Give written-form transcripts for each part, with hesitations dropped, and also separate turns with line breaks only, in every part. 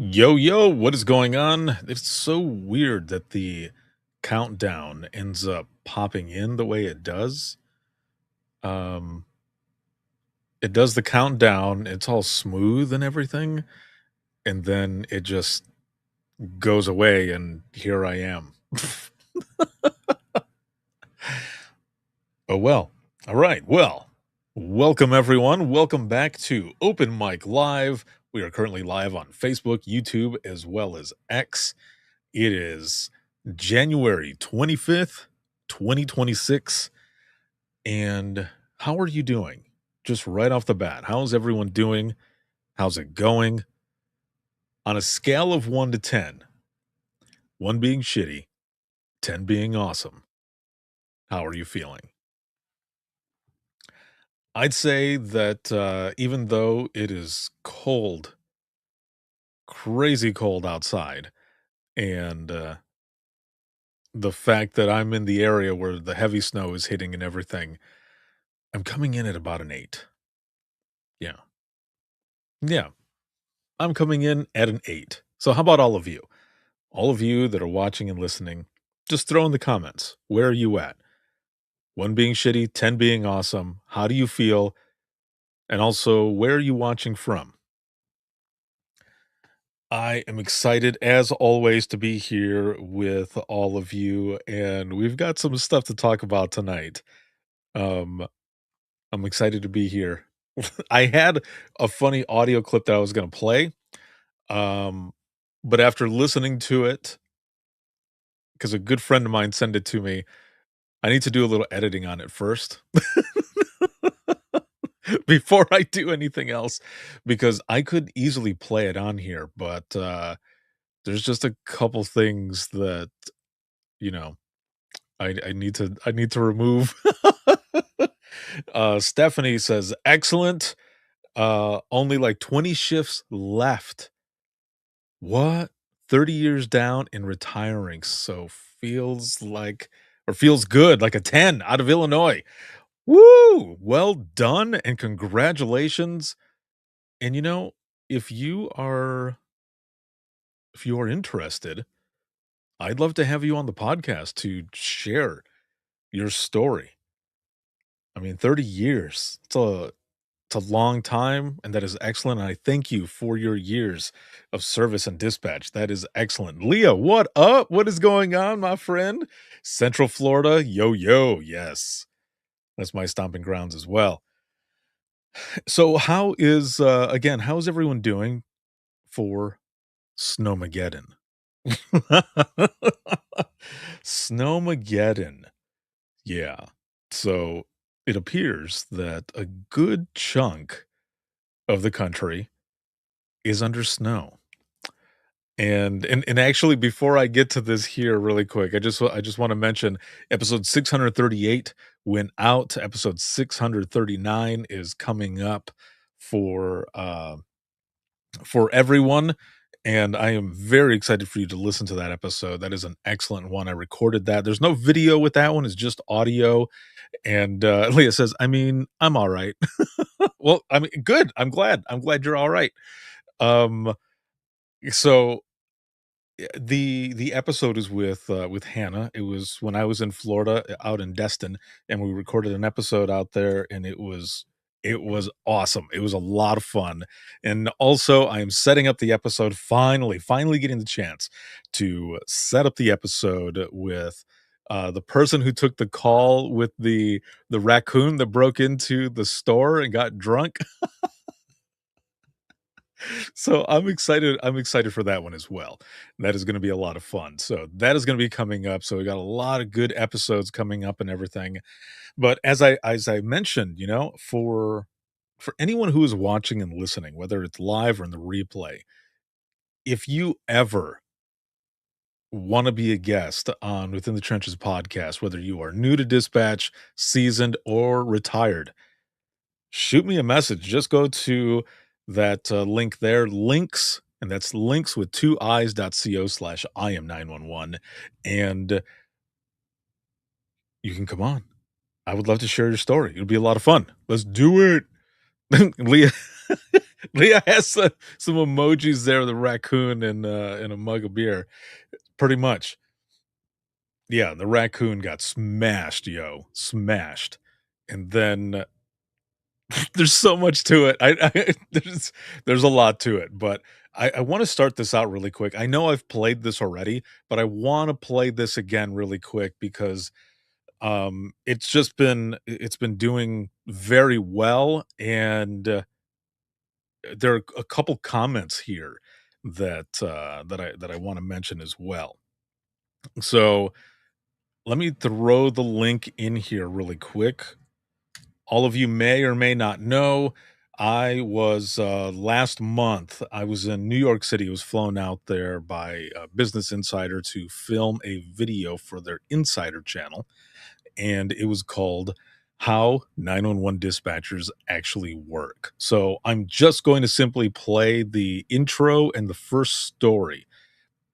Yo, yo, what is going on? It's so weird that the countdown ends up popping in the way it does. Um, it does the countdown, it's all smooth and everything, and then it just goes away, and here I am. Oh, well. All right. Well, welcome everyone. Welcome back to Open Mic Live. We are currently live on Facebook, YouTube, as well as X. It is January 25th, 2026. And how are you doing? Just right off the bat, how's everyone doing? How's it going? On a scale of 1 to 10, 1 being shitty, 10 being awesome, how are you feeling? I'd say that even though it is cold, crazy cold outside, and the fact that I'm in the area where the heavy snow is hitting and everything, I'm coming in at about an 8. Yeah. Yeah. I'm coming in at an 8. So how about all of you? All of you that are watching and listening, just throw in the comments. Where are you at? 1 being shitty, 10 being awesome. How do you feel? And also, where are you watching from? I am excited as always to be here with all of you, and we've got some stuff to talk about tonight. Um, I'm excited to be here. I had a funny audio clip that I was going to play, um, but after listening to it, because a good friend of mine sent it to me, I need to do a little editing on it first before I do anything else, because I could easily play it on here, but there's just a couple things that you know I need to remove. Stephanie says, "Excellent. Only like 20 shifts left. What? 30 years down and retiring. So feels like or feels good, like a 10 out of Illinois. Woo! Well done and congratulations. And if you are if you are interested, I'd love to have you on the podcast to share your story. I mean, 30 years. It's a long time, and that is excellent. And I thank you for your years of service and dispatch. That is excellent. Leah, what up? What is going on, my friend? Central Florida, yo, yo. Yes, that's my stomping grounds as well. So, how's everyone doing for Snowmageddon? Snowmageddon. Yeah. So, it appears that a good chunk of the country is under snow. And actually, before I get to this here really quick, I just wanna mention episode 638 went out, episode 639 is coming up for, for everyone, and I am very excited for you to listen to that episode. That is an excellent one. I recorded that. There's no video with that one, it's just audio, and, Leah says, "I mean, I'm alright." Well, I mean, good, I'm glad you're alright. Um, so the episode is with Hannah. It was when I was in Florida, out in Destin, and we recorded an episode out there, and it was awesome. It was a lot of fun. And also, I am setting up the episode finally getting the chance to set up the episode with the person who took the call with the raccoon that broke into the store and got drunk. So I'm excited for that one as well. That is going to be a lot of fun. So that is going to be coming up. So we got a lot of good episodes coming up and everything. But as I mentioned, for anyone who is watching and listening, whether it's live or in the replay, if you ever want to be a guest on Within the Trenches podcast, whether you are new to dispatch, seasoned, or retired, shoot me a message. Just go to that link there, links, and that's links with two eyes.co/ I am 911. And you can come on. I would love to share your story. It'll be a lot of fun. Let's do it. Leah. Leah has some emojis there, the raccoon and a mug of beer, pretty much. Yeah, the raccoon got smashed, yo, smashed, and then there's so much to it. I there's a lot to it, but I wanna start this out really quick. I know I've played this already, but I wanna play this again really quick because, it's just it's been doing very well, and, there are a couple comments here that I wanna mention as well. So, let me throw the link in here really quick. All of you may or may not know, I was last month, I was in New York City. I was flown out there by Business Insider to film a video for their Insider channel, and it was called How 911 Dispatchers Actually Work. So I'm just going to simply play the intro and the first story.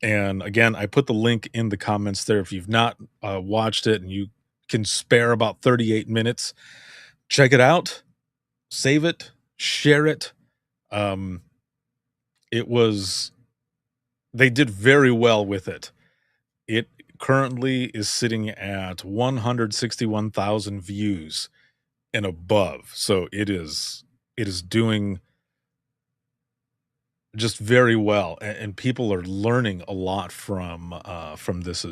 And again, I put the link in the comments there. If you've not watched it and you can spare about 38 minutes, check it out, save it, share it. Um, it was they did very well with it. It currently is sitting at 161,000 views and above. So it is doing just very well, and people are learning a lot from this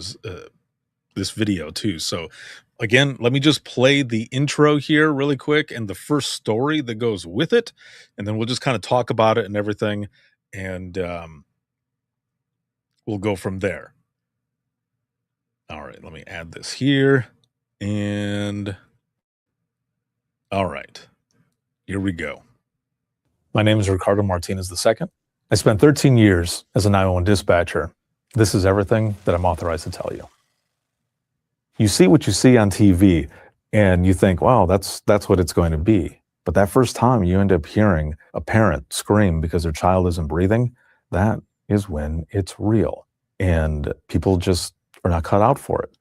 video too. So again, let me just play the intro here really quick and the first story that goes with it, and then we'll just kind of talk about it and everything, and we'll go from there. All right, let me add this here, and all right, here we go. My name is Ricardo Martinez II. I spent 13 years as a 911 dispatcher. This is everything that I'm authorized to tell you. You see what you see on TV, and you think, wow, that's what it's going to be. But that first time you end up hearing a parent scream because their child isn't breathing, that is when it's real. And people just are not cut out for it.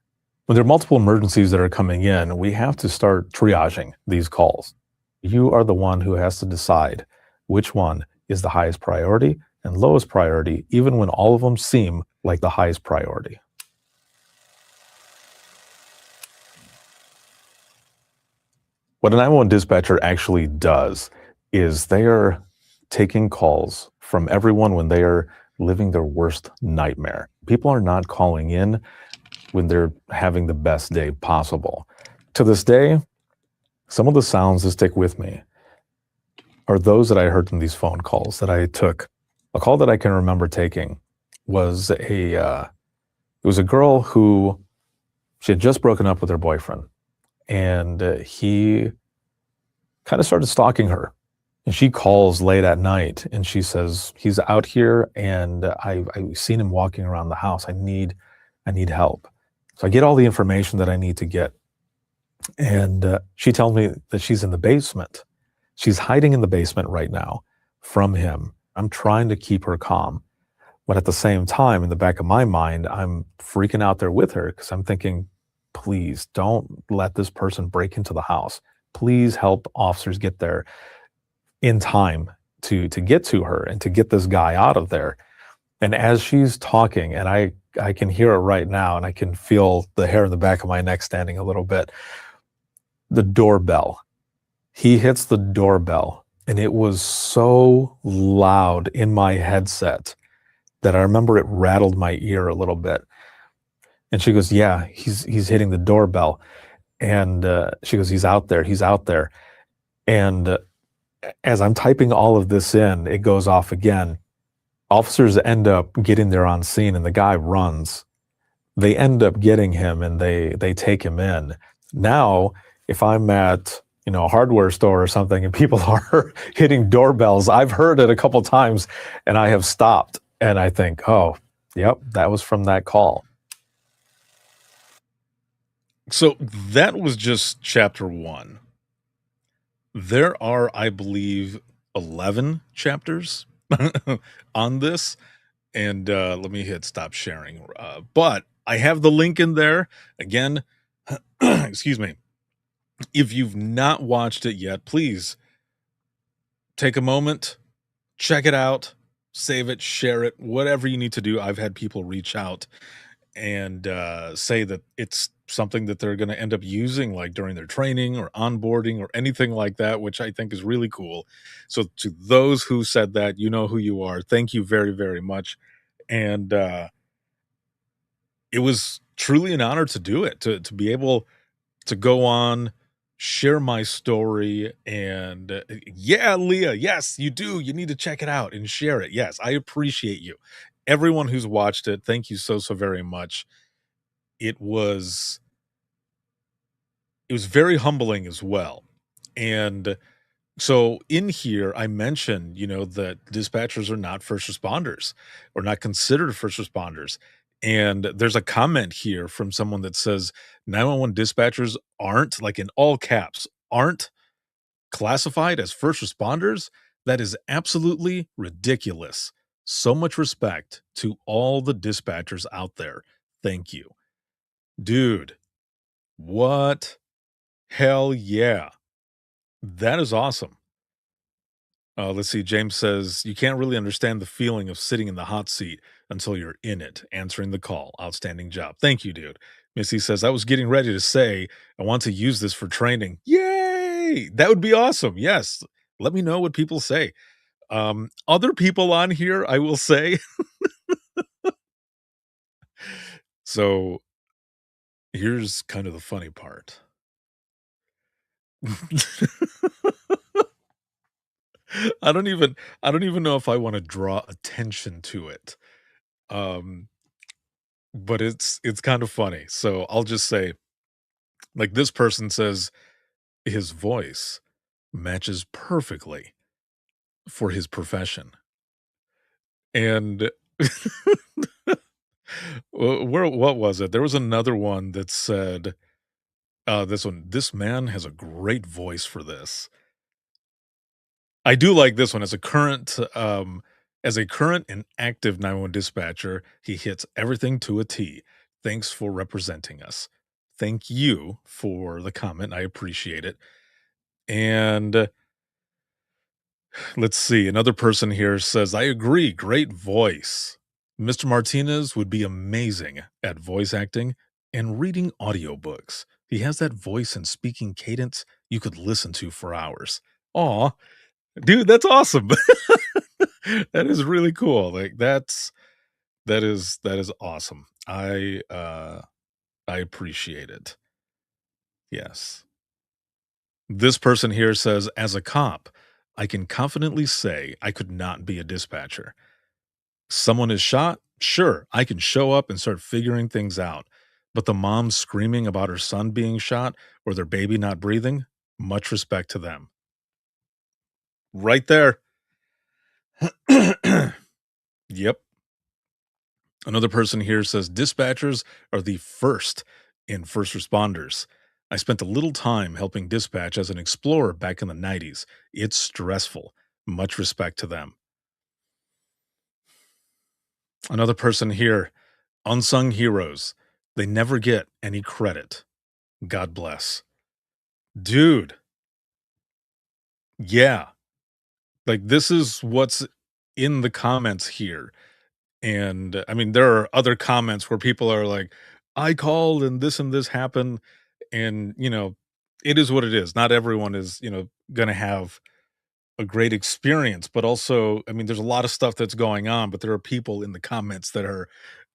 When there are multiple emergencies that are coming in, we have to start triaging these calls. You are the one who has to decide which one is the highest priority and lowest priority, even when all of them seem like the highest priority. What a 911 dispatcher actually does is they are taking calls from everyone when they are living their worst nightmare. People are not calling in when they're having the best day possible. To this day, some of the sounds that stick with me are those that I heard from these phone calls that I took. A call that I can remember taking was it was a girl who she had just broken up with her boyfriend, and he kind of started stalking her. And she calls late at night and she says, he's out here and I've seen him walking around the house. I need help. So I get all the information that I need to get. And she tells me that she's in the basement. She's hiding in the basement right now from him. I'm trying to keep her calm. But at the same time, in the back of my mind, I'm freaking out there with her because I'm thinking, please don't let this person break into the house. Please help officers get there in time to get to her and to get this guy out of there. And as she's talking, and I can hear it right now, and I can feel the hair in the back of my neck standing a little bit, the doorbell. He hits the doorbell, and it was so loud in my headset that I remember it rattled my ear a little bit. And she goes, yeah, he's hitting the doorbell. And she goes, he's out there. And as I'm typing all of this in, it goes off again. Officers end up getting there on scene, and the guy runs. They end up getting him, and they take him in. Now, if I'm at a hardware store or something, and people are hitting doorbells, I've heard it a couple times, and I have stopped, and I think, oh, yep, that was from that call. So that was just chapter 1. There are, I believe, 11 chapters on this, and let me hit stop sharing. But I have the link in there. Again, excuse me. If you've not watched it yet, please take a moment, check it out, save it, share it, whatever you need to do. I've had people reach out and say that it's something that they're going to end up using like during their training or onboarding or anything like that, which I think is really cool. So to those who said that, you know who you are. Thank you very, very much. And it was truly an honor to do it, to be able to go on, share my story, and yeah, Leah, yes, you do. You need to check it out and share it. Yes, I appreciate you. Everyone who's watched it, thank you so, so very much. It was it was very humbling as well. And so in here, I mentioned, that dispatchers are not first responders or not considered first responders. And there's a comment here from someone that says 911 dispatchers aren't, like in all caps, aren't classified as first responders. That is absolutely ridiculous. So much respect to all the dispatchers out there. Thank you. Dude, what? Hell yeah. That is awesome. Let's see. James says, you can't really understand the feeling of sitting in the hot seat until you're in it, answering the call. Outstanding job. Thank you, dude. Missy says, I was getting ready to say, I want to use this for training. Yay! That would be awesome. Yes. Let me know what people say. Other people on here, I will say. So here's kind of the funny part. I don't even know if I want to draw attention to it. Um, but it's kind of funny. So I'll just say, like this person says his voice matches perfectly for his profession. And where what was it? There was another one that said, this man has a great voice for this. I do like this one as a current and active 911 dispatcher, he hits everything to a T. Thanks for representing us. Thank you for the comment. I appreciate it. And let's see. Another person here says, I agree. Great voice. Mr. Martinez would be amazing at voice acting and reading audiobooks. He has that voice and speaking cadence you could listen to for hours. Aw, dude, that's awesome. That is really cool. Like that is awesome. I appreciate it. Yes. This person here says, as a cop, I can confidently say I could not be a dispatcher. Someone is shot? Sure, I can show up and start figuring things out. But the mom screaming about her son being shot or their baby not breathing, much respect to them. Right there. Yep. Another person here says dispatchers are the first in first responders. I spent a little time helping dispatch as an explorer back in the 90s. It's stressful. Much respect to them. Another person here, unsung heroes. They never get any credit. God bless. Dude, yeah. Like this is what's in the comments here. And I mean, there are other comments where people are like, I called and this happened. And, it is what it is. Not everyone is, going to have a great experience, but also, I mean, there's a lot of stuff that's going on, but there are people in the comments that are,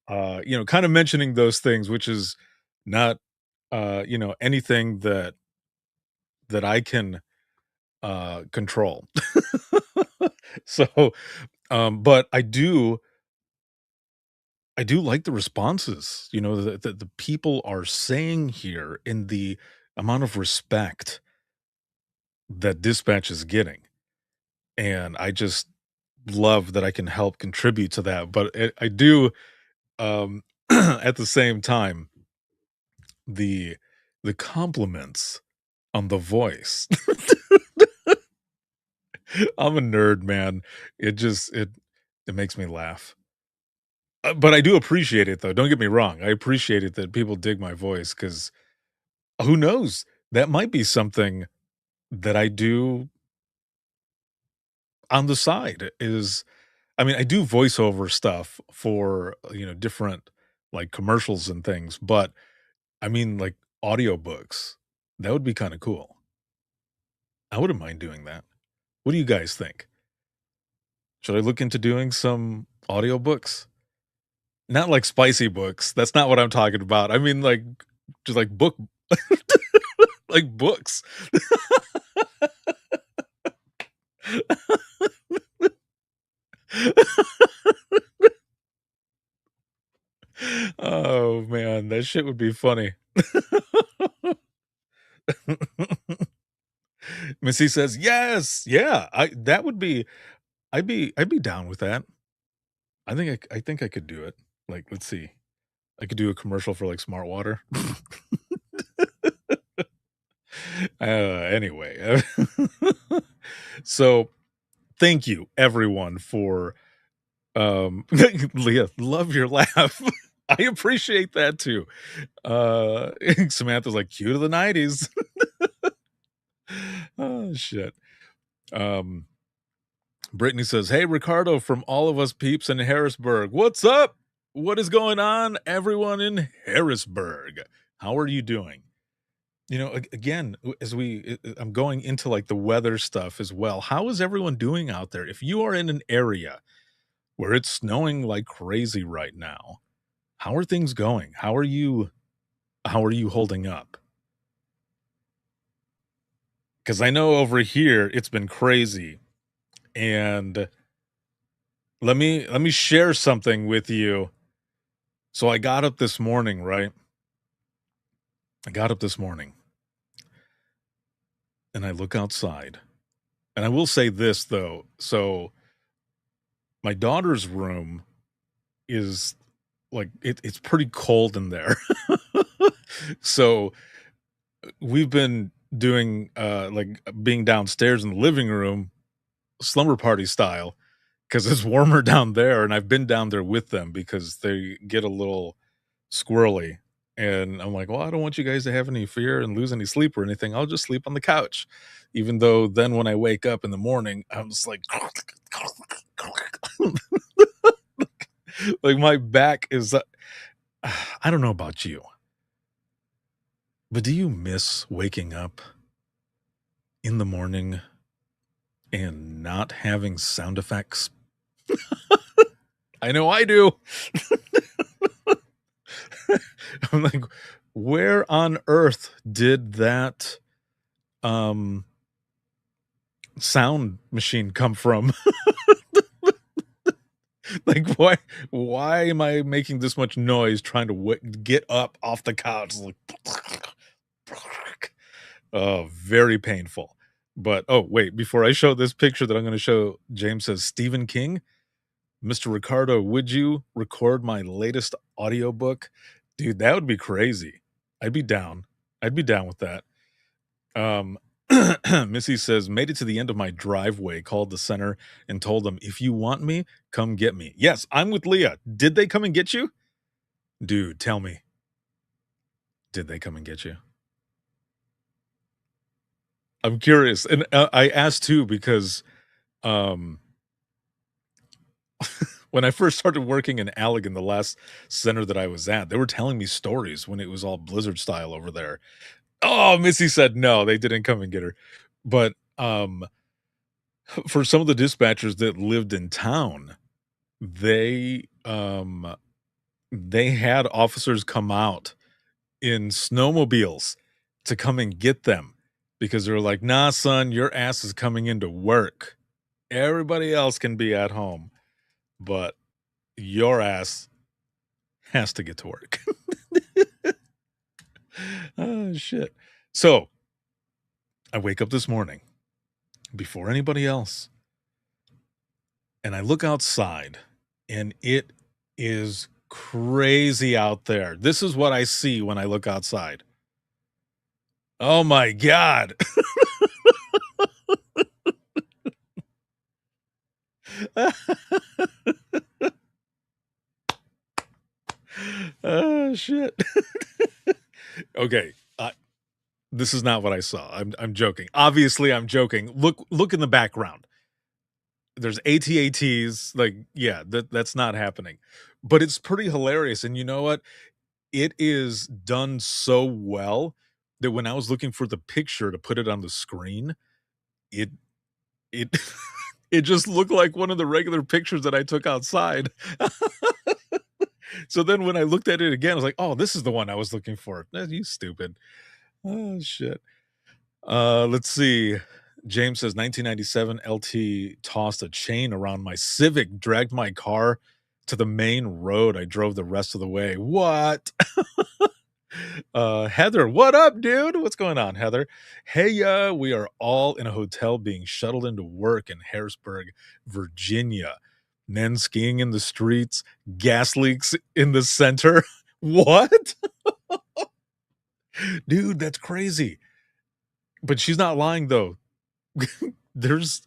kind of mentioning those things, which is not, anything that I can control. So, but I do like the responses, that the people are saying here in the amount of respect that dispatch is getting. And I just love that I can help contribute to that. But I do, at the same time, the the compliments on the voice. I'm a nerd, man. It makes me laugh. But I do appreciate it though. Don't get me wrong. I appreciate it that people dig my voice because who knows? That might be something that I do on the side is I mean, I do voiceover stuff for, different, like, commercials and things, but, I mean, like, audiobooks, that would be kinda cool. I wouldn't mind doing that. What do you guys think? Should I look into doing some audiobooks? Not like spicy books, that's not what I'm talking about. I mean, like, just like like books. Oh, man, that shit would be funny. Missy says, "Yes, yeah, I that would be I'd be down with that. I think I could do it. Like, let's see. I could do a commercial for, like, Smart Water." Anyway, so thank you everyone for, Leah, love your laugh. I appreciate that too. Uh, Samantha's like, "Cue to the '90s." Oh, shit. Um, Brittany says, "Hey, Ricardo, from all of us peeps in Harrisburg. What's up? What is going on, everyone in Harrisburg? How are you doing?" Again, as I'm going into like the weather stuff as well. How is everyone doing out there? If you are in an area where it's snowing like crazy right now, how are things going? How are you holding up? Because I know over here it's been crazy. And let me share something with you. So I got up this morning, right? I got up this morning and I look outside. And I will say this though. So my daughter's room is like it's pretty cold in there. So we've been doing like being downstairs in the living room, slumber party style, because it's warmer down there. And I've been down there with them because they get a little squirrely. And I'm like, well, I don't want you guys to have any fear and lose any sleep or anything. I'll just sleep on the couch. Even though then when I wake up in the morning, I'm just like, like my back is, I don't know about you, but do you miss waking up in the morning and not having sound effects? I know I do. I'm like, where on earth did that um sound machine come from? Like, why am I making this much noise trying to get up off the couch? Like, oh, very painful. But oh, wait, before I show this picture that I'm going to show, James says, Stephen King, Mr. Ricardo, would you record my latest audiobook? Dude, that would be crazy. I'd be down. I'd be down with that. Um, Missy says, made it to the end of my driveway, called the center and told them, if you want me, come get me. Yes, I'm with Leah. Did they come and get you? Dude, tell me. Did they come and get you? I'm curious. And I asked too because um when I first started working in Allegan, the last center that I was at, they were telling me stories when it was all blizzard style over there. Oh, Missy said no, they didn't come and get her. But for some of the dispatchers that lived in town, they they had officers come out in snowmobiles to come and get them because they were like, "Nah, son, your ass is coming into work. Everybody else can be at home, but your ass has to get to work." Oh, shit. So, I wake up this morning before anybody else, and I look outside, and it is crazy out there. This is what I see when I look outside. Oh my god. Oh, shit. Okay, this is not what I saw. I'm joking. Obviously, I'm joking. Look in the background. there's AT-ATs, like, yeah, that's not happening. But it's pretty hilarious, and you know what? It is done so well that when I was looking for the picture to put it on the screen, it it it just looked like one of the regular pictures that I took outside. So then when I looked at it again, I was like, "Oh, this is the one I was looking for." You stupid. Oh, shit. Let's see. James says 1997 LT tossed a chain around my Civic, dragged my car to the main road. I drove the rest of the way. What? Heather, what up, dude? What's going on, Heather? Hey, we are all in a hotel being shuttled into work in Harrisburg, Virginia. Men skiing in the streets, gas leaks in the center. What? Dude, that's crazy. But she's not lying though. There's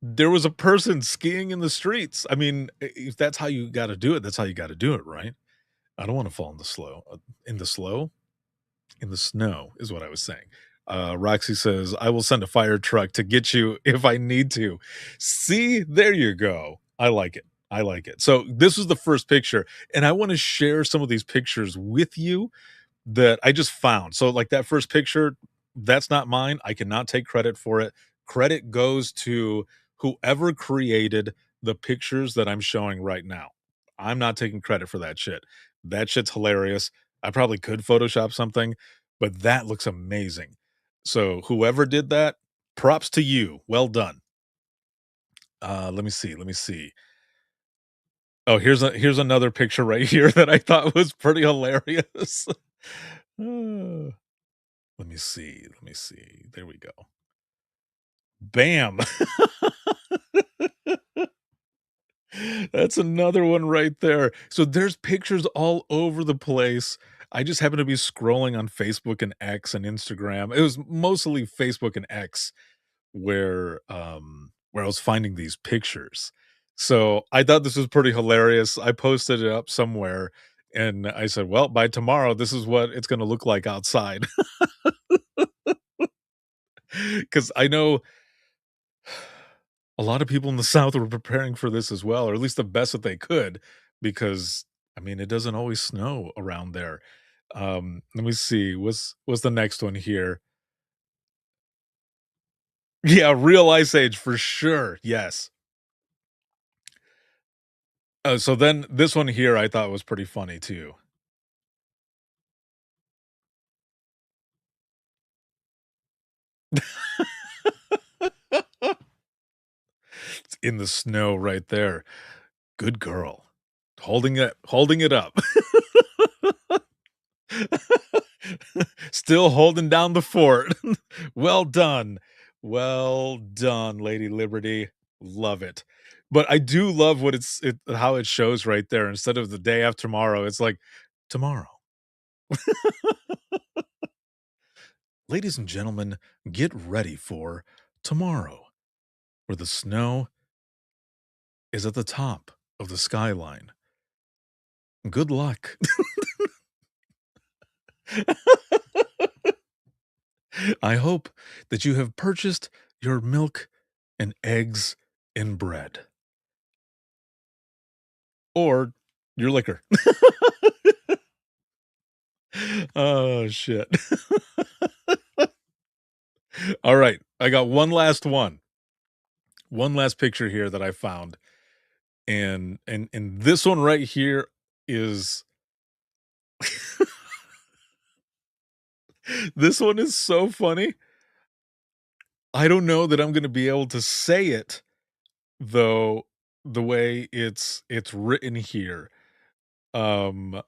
there was a person skiing in the streets. I mean, if that's how you gotta do it, that's how you gotta do it, right? I don't wanna fall in the slow in the slow? In the snow is what I was saying. Roxy says, "I will send a fire truck to get you if I need to." See, there you go. I like it. I like it. So this was the first picture, and I wanna share some of these pictures with you that I just found. So, like that first picture, that's not mine. I cannot take credit for it. Credit goes to whoever created the pictures that I'm showing right now. I'm not taking credit for that shit. That shit's hilarious. I probably could Photoshop something, but that looks amazing. So, whoever did that, props to you. Well done. Let me see. Let me see. Oh, here's another picture right here that I thought was pretty hilarious. Uh, Let me see, let me see. There we go. Bam! That's another one right there. So there's pictures all over the place. I just happened to be scrolling on Facebook and X and Instagram. It was mostly Facebook and X where I was finding these pictures. So I thought this was pretty hilarious. I posted it up somewhere and I said, "Well, by tomorrow, this is what it's gonna look like outside." Because I know a lot of people in the South were preparing for this as well, or at least the best that they could, because I mean, it doesn't always snow around there. Let me see. What's the next one here? Yeah, real ice age for sure. Yes. So then this one here I thought was pretty funny too. It's in the snow right there. Good girl. Holding it up. Still holding down the fort. Well done. Well done, Lady Liberty. Love it. But I do love what how it shows right there. Instead of the day after tomorrow, it's like tomorrow. Ladies and gentlemen, get ready for tomorrow, where the snow is at the top of the skyline. Good luck. I hope that you have purchased your milk and eggs and bread or your liquor. Oh, shit. All right. I got one last one. One last picture here that I found. And this one right here is this one is so funny. I don't know that I'm gonna be able to say it though the way it's written here. Um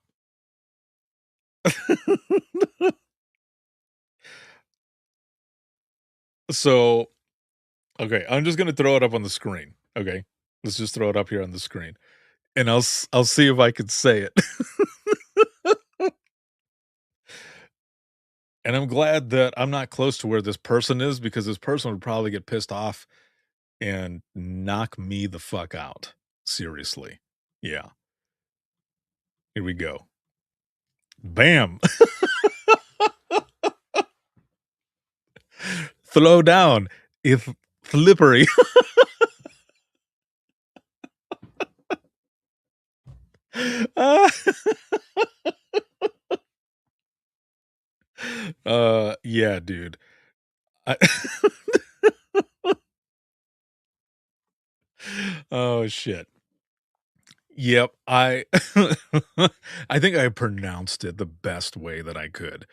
so okay, I'm just gonna throw it up on the screen. Okay. Let's just throw it up here on the screen. And I'll see if I can say it. And I'm glad that I'm not close to where this person is because this person would probably get pissed off and knock me the fuck out. Seriously. Yeah. Here we go. Bam. Throw down. If slippery. Ah, yeah, dude. I Oh, shit. Yep, I I think I pronounced it the best way that I could,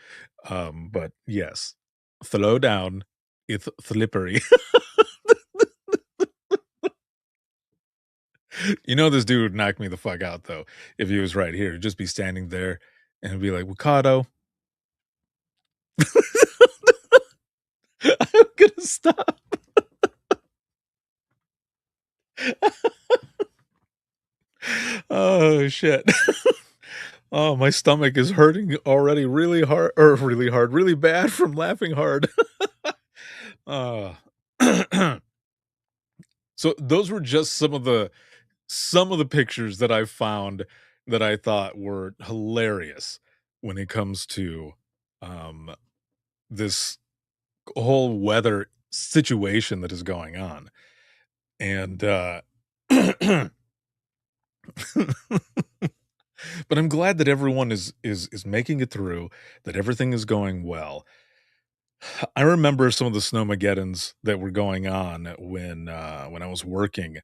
but yes. Slow down, it's slippery. You know this dude would knock me the fuck out, though, if he was right here. He'd just be standing there and be like, "Mikado, I'm gonna stop." Oh, shit. Oh, my stomach is hurting already really hard or really hard, really bad from laughing hard. Uh, so those were just some of the pictures that I found that I thought were hilarious when it comes to, um, this whole weather situation that is going on, and, but I'm glad that everyone is making it through, that everything is going well. I remember some of the snowmageddons that were going on when I was working,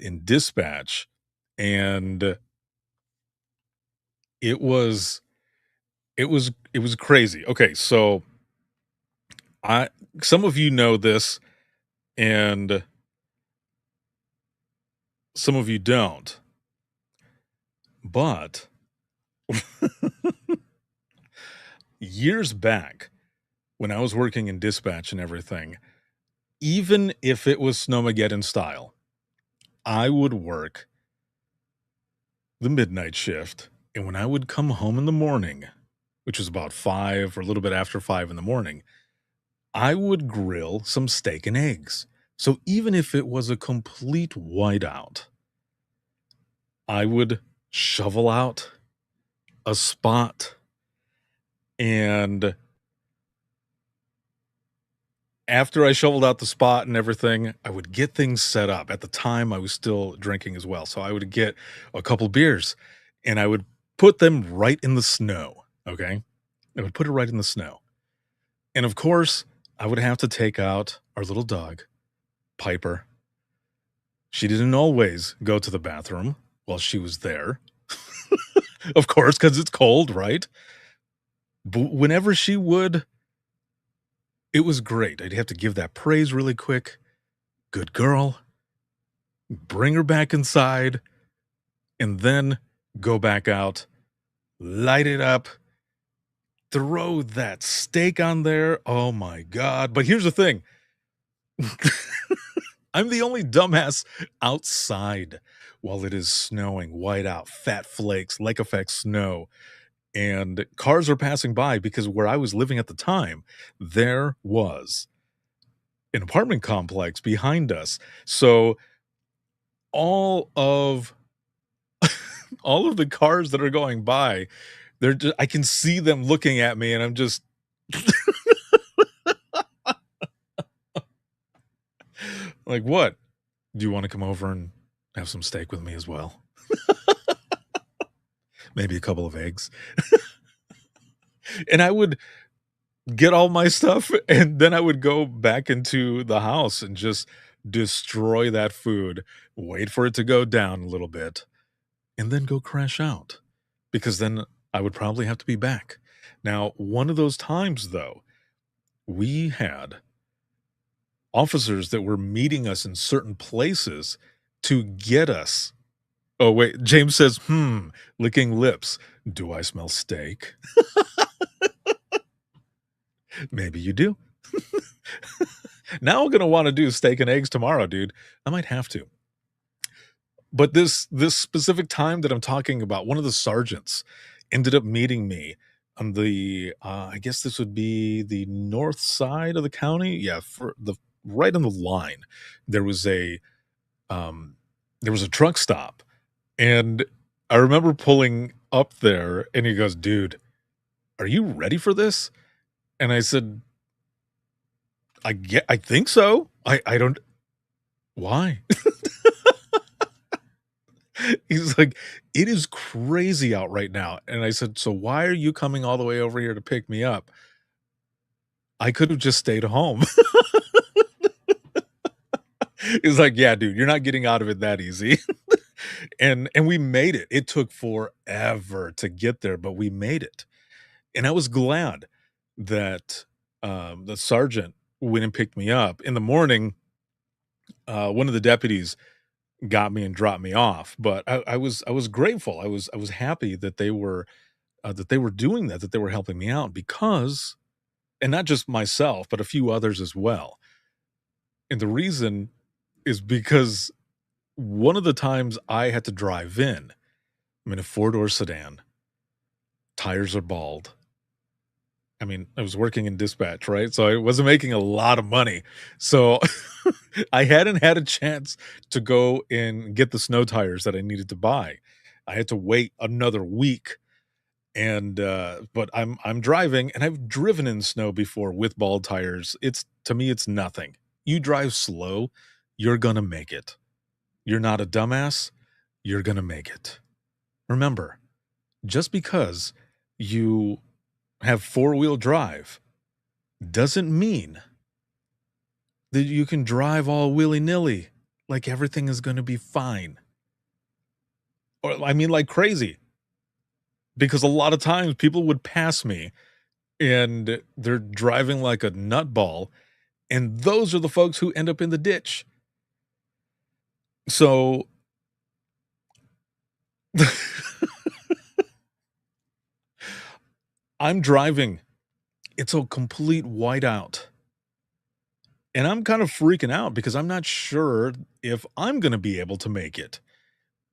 in dispatch, and it was it was crazy. Okay, so I some of you know this and some of you don't, but years back when I was working in dispatch and everything, even if it was Snowmageddon style, I would work the midnight shift, and when I would come home in the morning, which was about 5 or a little bit after 5 in the morning, I would grill some steak and eggs. So even if it was a complete whiteout, I would shovel out a spot, and after I shoveled out the spot and everything, I would get things set up. At the time, I was still drinking as well, so I would get a couple beers, and I would put them right in the snow, okay? I would put it right in the snow, and of course, I would have to take out our little dog, Piper. She didn't always go to the bathroom while she was there, of course, because it's cold, right? But whenever she would, it was great. I'd have to give that praise really quick. Good girl. Bring her back inside, and then go back out, light it up, throw that steak on there. Oh my god. But here's the thing. I'm the only dumbass outside while it is snowing, white out, fat flakes, lake effect snow, and cars are passing by because where I was living at the time, there was an apartment complex behind us. So all of all of the cars that are going by, I can see them looking at me, and I'm just like, "What? Do you wanna come over and have some steak with me as well? Maybe a couple of eggs?" And I would get all my stuff, and then I would go back into the house and just destroy that food, wait for it to go down a little bit, and then go crash out, because then I would probably have to be back. Now, one of those times, though, we had officers that were meeting us in certain places to get us. Oh, wait, James says, "Hmm," licking lips. "Do I smell steak?" Maybe you do. Now I'm gonna wanna do steak and eggs tomorrow, dude. I might have to. But this specific time that I'm talking about, one of the sergeants ended up meeting me on the, I guess this would be the north side of the county? Yeah, for the right on the line. There was a, um, there was a truck stop, and I remember pulling up there, and he goes, "Dude, are you ready for this?" And I said, I think so. I don't. Why?" He's like, "It is crazy out right now." And I said, "So why are you coming all the way over here to pick me up? I could have just stayed home." He's like, "Yeah, dude, you're not getting out of it that easy." And we made it. It took forever to get there, but we made it. And I was glad that, the sergeant went and picked me up. In the morning, one of the deputies got me and dropped me off, but I was grateful. I was happy that they were doing that they were helping me out because and not just myself, but a few others as well. And the reason is because one of the times I had to drive in, I'm in a four-door sedan, tires are bald. I mean, I was working in dispatch, right? So I wasn't making a lot of money. So I hadn't had a chance to go and get the snow tires that I needed to buy. I had to wait another week and but I'm driving and I've driven in snow before with bald tires. It's to me it's nothing. You drive slow, you're going to make it. You're not a dumbass, you're going to make it. Remember, just because you have four-wheel drive doesn't mean that you can drive all willy-nilly like everything is going to be fine. Or I mean like crazy because a lot of times people would pass me and they're driving like a nutball, and those are the folks who end up in the ditch. So I'm driving. It's a complete whiteout. And I'm kind of freaking out because I'm not sure if I'm going to be able to make it.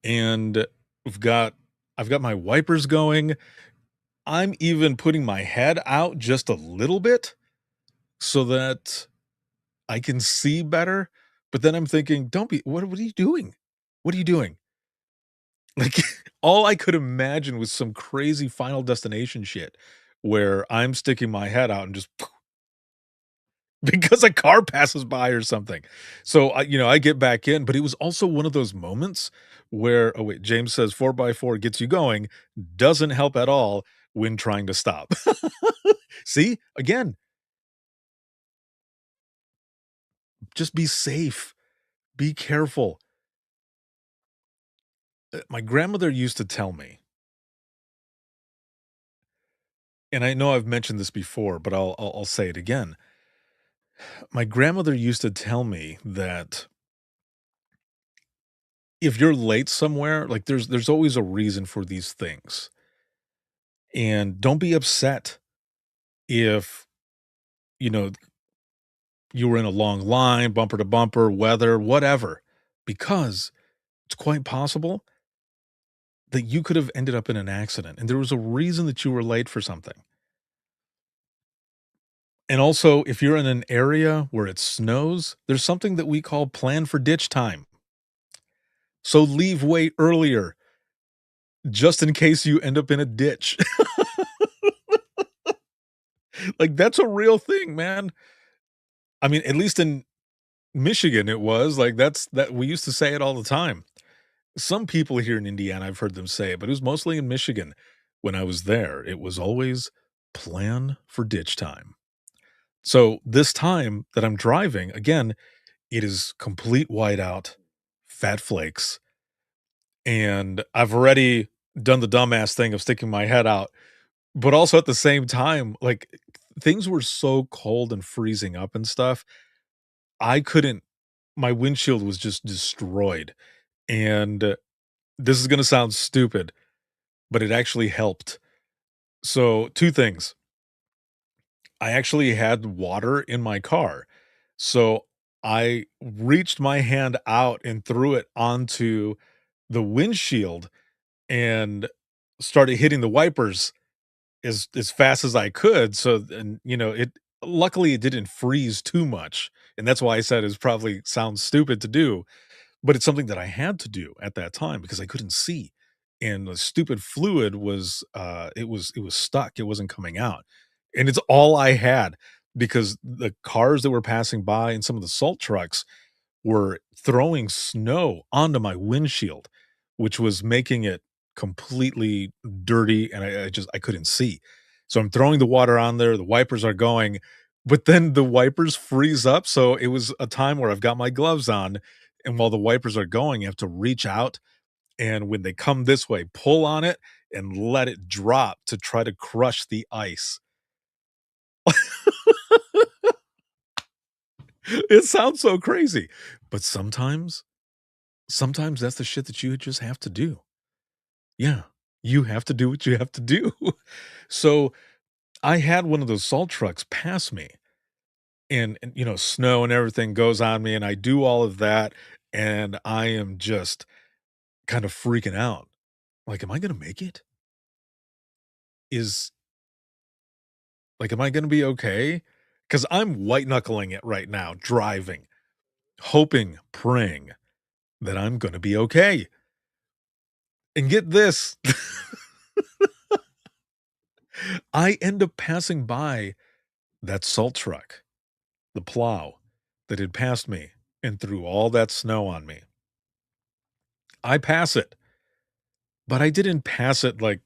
And we've got I've got my wipers going. I'm even putting my head out just a little bit so that I can see better. But then I'm thinking, don't be what are you doing? What are you doing? Like, all I could imagine was some crazy Final Destination shit where I'm sticking my head out and just because a car passes by or something. So, I get back in, but it was also one of those moments where oh, wait, James says 4 by 4 gets you going, doesn't help at all when trying to stop. See? Again, just be safe, be careful. My grandmother used to tell me, and I know I've mentioned this before, but I'll say it again. My grandmother used to tell me that if you're late somewhere, like there's always a reason for these things. And don't be upset if, you know, you were in a long line, bumper to bumper, weather, whatever, because it's quite possible that you could have ended up in an accident and there was a reason that you were late for something. And also, if you're in an area where it snows, there's something that we call plan for ditch time. So leave way earlier just in case you end up in a ditch. Like, that's a real thing, man. I mean, at least in Michigan, it was, like, that we used to say it all the time. Some people here in Indiana, I've heard them say it, but it was mostly in Michigan when I was there. It was always plan for ditch time. So, this time that I'm driving, again, it is complete whiteout, fat flakes, and I've already done the dumbass thing of sticking my head out, but also at the same time, like, things were so cold and freezing up and stuff, I couldn't my windshield was just destroyed, and this is gonna sound stupid, but it actually helped. So, 2 things. I actually had water in my car, so I reached my hand out and threw it onto the windshield and started hitting the wipers as fast as I could, so and, it luckily, it didn't freeze too much, and that's why I said it's probably sounds stupid to do, but it's something that I had to do at that time because I couldn't see, and the stupid fluid was, it was stuck, it wasn't coming out, and it's all I had because the cars that were passing by and some of the salt trucks were throwing snow onto my windshield, which was making it completely dirty, and I couldn't see. So I'm throwing the water on there, the wipers are going, but then the wipers freeze up, so it was a time where I've got my gloves on, and while the wipers are going, you have to reach out, and when they come this way, pull on it and let it drop to try to crush the ice. It sounds so crazy, but sometimes that's the shit that you just have to do. Yeah, you have to do what you have to do. So, I had one of those salt trucks pass me, and, snow and everything goes on me, and I do all of that, and I am just kind of freaking out. Like, am I gonna make it? Is am I gonna be okay? Because 'Cause I'm white knuckling it right now, driving, hoping, praying that I'm gonna be okay. And get this, I end up passing by that salt truck, the plow that had passed me and threw all that snow on me. I pass it, but I didn't pass it like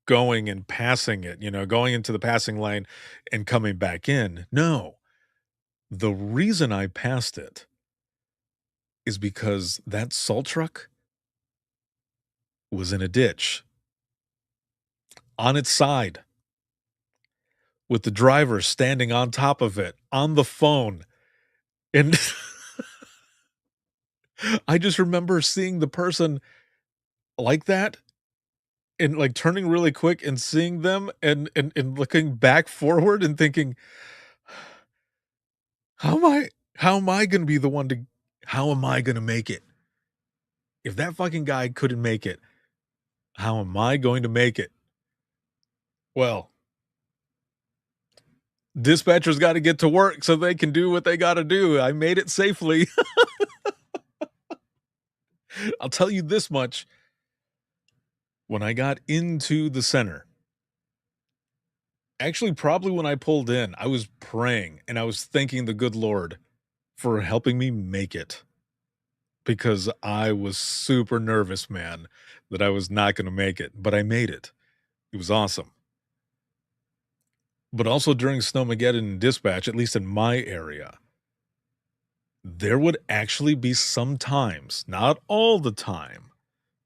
going and passing it, going into the passing lane and coming back in. No, the reason I passed it is because that salt truck was in a ditch on its side with the driver standing on top of it on the phone. And I just remember seeing the person like that and like turning really quick and seeing them and looking back forward and thinking, how am I how am I gonna be the one to how am I gonna make it? If that fucking guy couldn't make it, how am I going to make it? Well, dispatchers got to get to work so they can do what they got to do. I made it safely. I'll tell you this much. When I got into the center, actually, probably when I pulled in, I was praying and I was thanking the good Lord for helping me make it because I was super nervous, man, that I was not going to make it, but I made it. It was awesome. But also during Snowmageddon and dispatch, at least in my area, there would actually be some times, not all the time,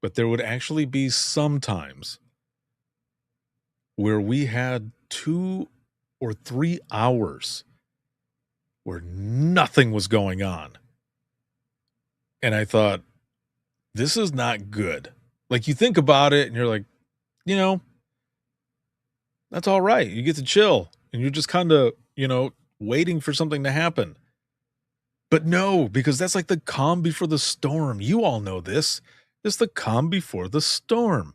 but there would actually be some times where we had 2 or 3 hours where nothing was going on. And I thought, "This is not good." Like, you think about it and you're like, you know, "That's alright. You get to chill, and you're just kinda, waiting for something to happen." But no, because that's like the calm before the storm. You all know this. It's the calm before the storm.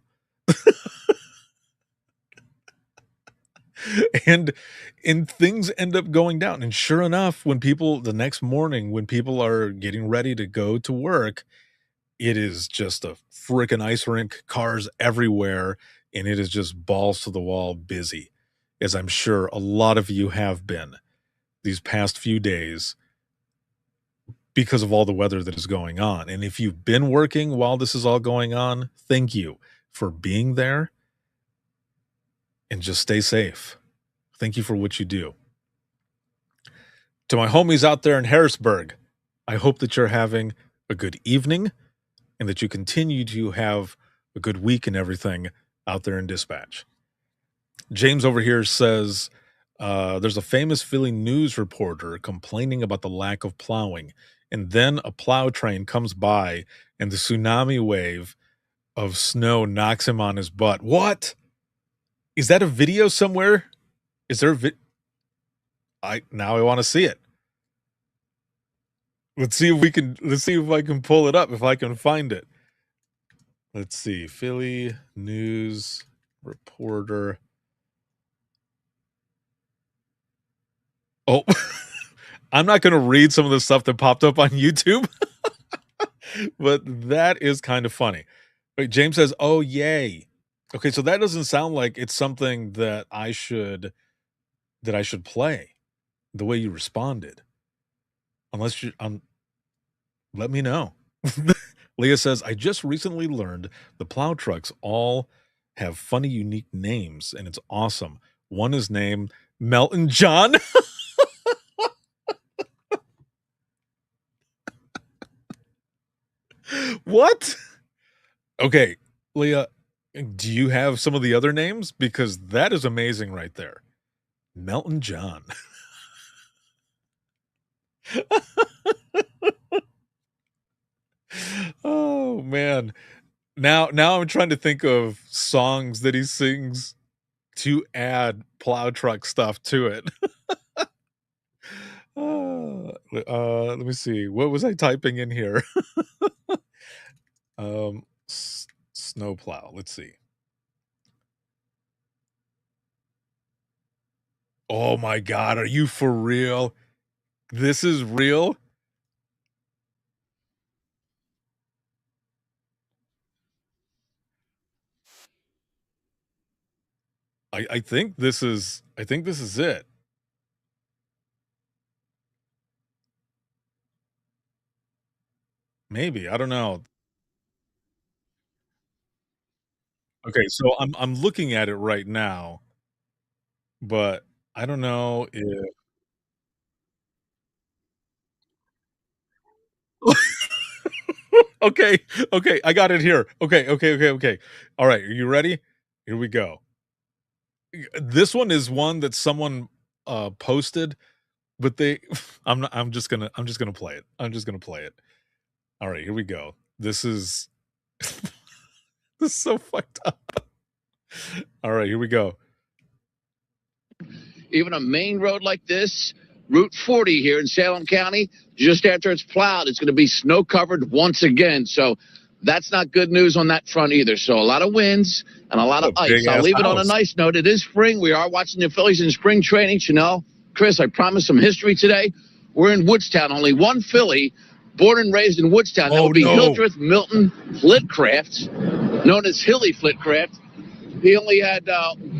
And and things end up going down, and sure enough, when people the next morning, when people are getting ready to go to work, it is just a frickin' ice rink, cars everywhere, and it is just balls to the wall busy, as I'm sure a lot of you have been these past few days because of all the weather that is going on, and if you've been working while this is all going on, thank you for being there, and just stay safe. Thank you for what you do. To my homies out there in Harrisburg, I hope that you're having a good evening and that you continue to have a good week and everything out there in dispatch. James over here says there's a famous Philly news reporter complaining about the lack of plowing, and then a plow train comes by and the tsunami wave of snow knocks him on his butt. What? Is that a video somewhere? Is there a I now I want to see it. Let's see if I can pull it up if I can find it. Let's see. Philly news reporter. Oh, I'm not going to read some of the stuff that popped up on YouTube, but that is kind of funny. Wait, James says, "Oh, yay." Okay, so that doesn't sound like it's something that I should play the way you responded. Unless you let me know. Leah says, I just recently learned the plow trucks all have funny, unique names, and it's awesome. One is named Melton John. What? Okay, Leah, do you have some of the other names? Because that is amazing right there. Melton John. Oh, man. Now I'm trying to think of songs that he sings to add plow truck stuff to it. Let me see. What was I typing in here? Snowplow. Let's see. Oh my god, are you for real? This is real? I think this is it. Maybe, I don't know. Okay, so I'm looking at it right now, but I don't know if Okay, okay, I got it here. Okay. Alright, are you ready? Here we go. This one is one that someone, posted, but they I'm just gonna play it. I'm just gonna play it. Alright, here we go. This is this is so fucked up. Alright, here we go.
Even a main road like this, Route 40 here in Salem County, just after it's plowed, it's going to be snow covered once again. So that's not good news on that front either. So a lot of winds and a lot of ice. I'll leave it on a nice note. It is spring. We are watching the Phillies in spring training. Chanel, Chris, I promised some history today. We're in Woodstown. Only one Philly born and raised in Woodstown. That would be Hildreth Milton Flitcraft, known as Hilly Flitcraft. He only had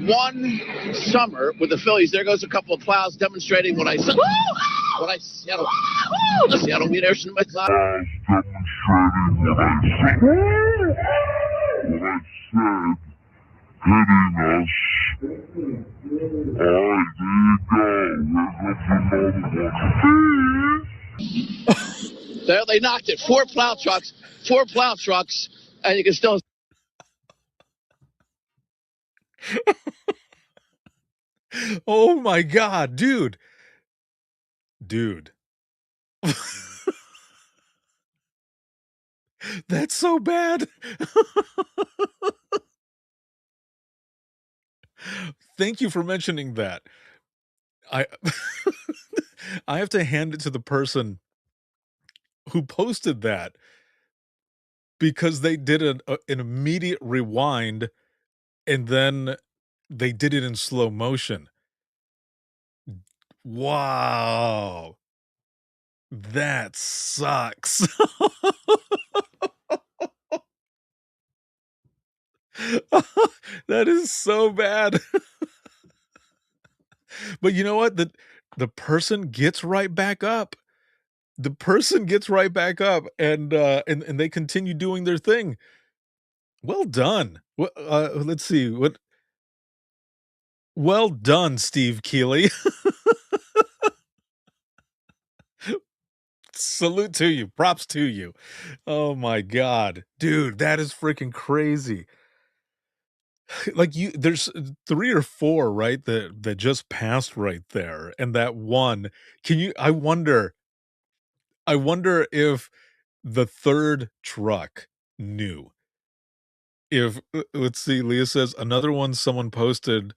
one summer with the Phillies. There goes a couple of plows demonstrating what I said. What I Seattle. Seattle meet Airson McLeod. Demonstrating what I said. What I said. Hitting us. All right, there you go. There they knocked it. Four plow trucks, and you can still.
Oh my god, dude. Dude. That's so bad. Thank you for mentioning that. I I have to hand it to the person who posted that because they did an immediate rewind and then they did it in slow motion. Wow. That sucks. That is so bad. But you know what? The person gets right back up. The person gets right back up and they continue doing their thing. Well done. What let's see. What Well done, Steve Keeley. Salute to you. Props to you. Oh my god. Dude, that is freaking crazy. Like there's 3 or 4, right, that just passed right there, and that one, can you I wonder if the 3rd truck knew. If let's see, Leah says another one someone posted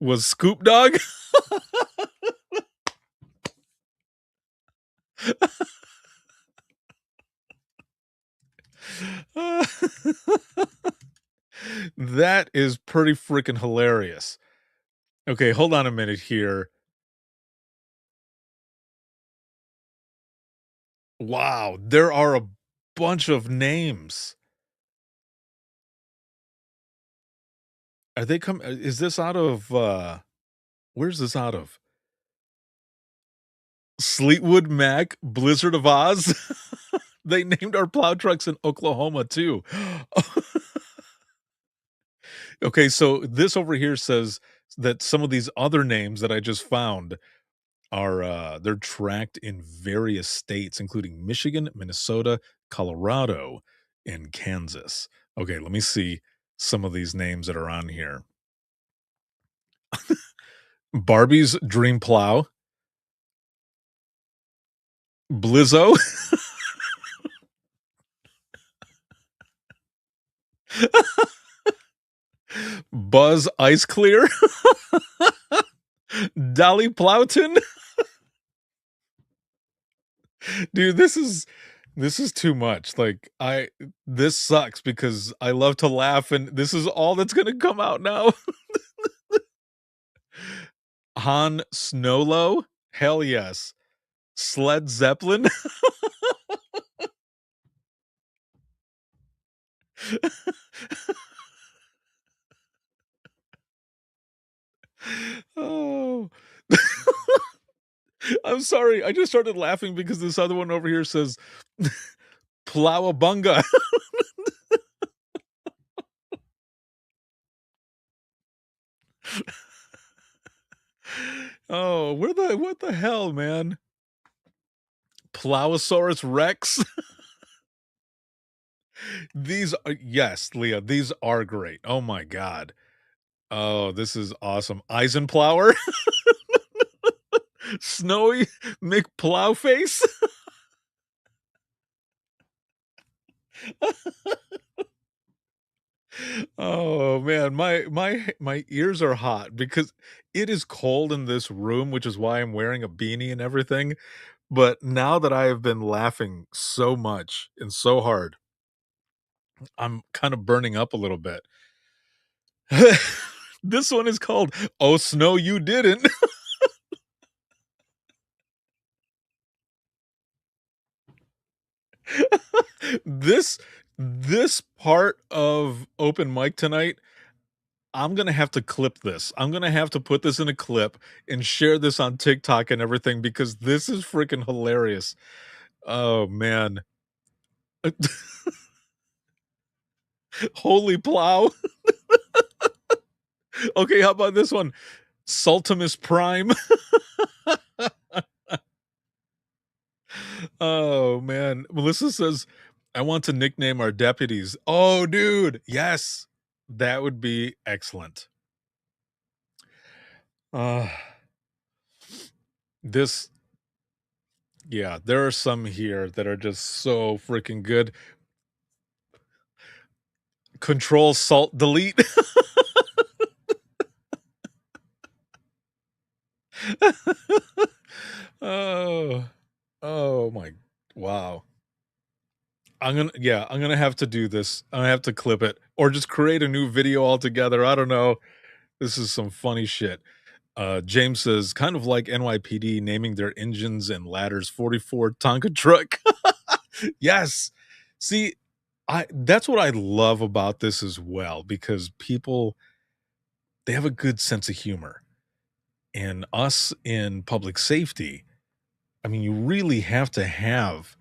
was Scoop Dog. That is pretty freaking hilarious. Okay, hold on a minute here. Wow, there are a bunch of names. Are they is this out of, where's this out of? Fleetwood Mac, Blizzard of Oz? They named our plow trucks in Oklahoma too. Okay, so this over here says that some of these other names that I just found are, they're tracked in various states, including Michigan, Minnesota, Colorado, and Kansas. Okay, let me see some of these names that are on here. Barbie's Dream Plow, Blizzo, Buzz Ice Clear, Dolly Plowton. Dude, this is too much. Like, this sucks because I love to laugh, and this is all that's gonna come out now. Han Snowlo? Hell yes. Sled Zeppelin? Oh. I'm sorry, I just started laughing because this other one over here says Plowabunga. Oh, what the hell, man? Plowosaurus Rex? These are yes, Leah, these are great. Oh my god. Oh, this is awesome. Eisenplower? Snowy McPlowface? Oh man, my ears are hot because it is cold in this room, which is why I'm wearing a beanie and everything. But now that I have been laughing so much and so hard, I'm kind of burning up a little bit. This one is called "Oh Snow You Didn't." This this part of open mic tonight, I'm gonna have to clip this. I'm gonna have to put this in a clip and share this on TikTok and everything because this is freaking hilarious. Oh man. Holy plow. Okay, how about this one? Sultimus Prime. Oh man. Melissa says, I want to nickname our deputies. Oh, dude. Yes. That would be excellent. Uh this yeah, there are some here that are just so freaking good. Control Salt Delete. Oh. Oh my wow. I'm gonna have to do this. I'm gonna have to clip it or just create a new video altogether. I don't know. This is some funny shit. James says, kind of like NYPD naming their engines and ladders 44 Tonka truck. Yes. See, I that's what I love about this as well because people they have a good sense of humor. And us in public safety, I mean, you really have to have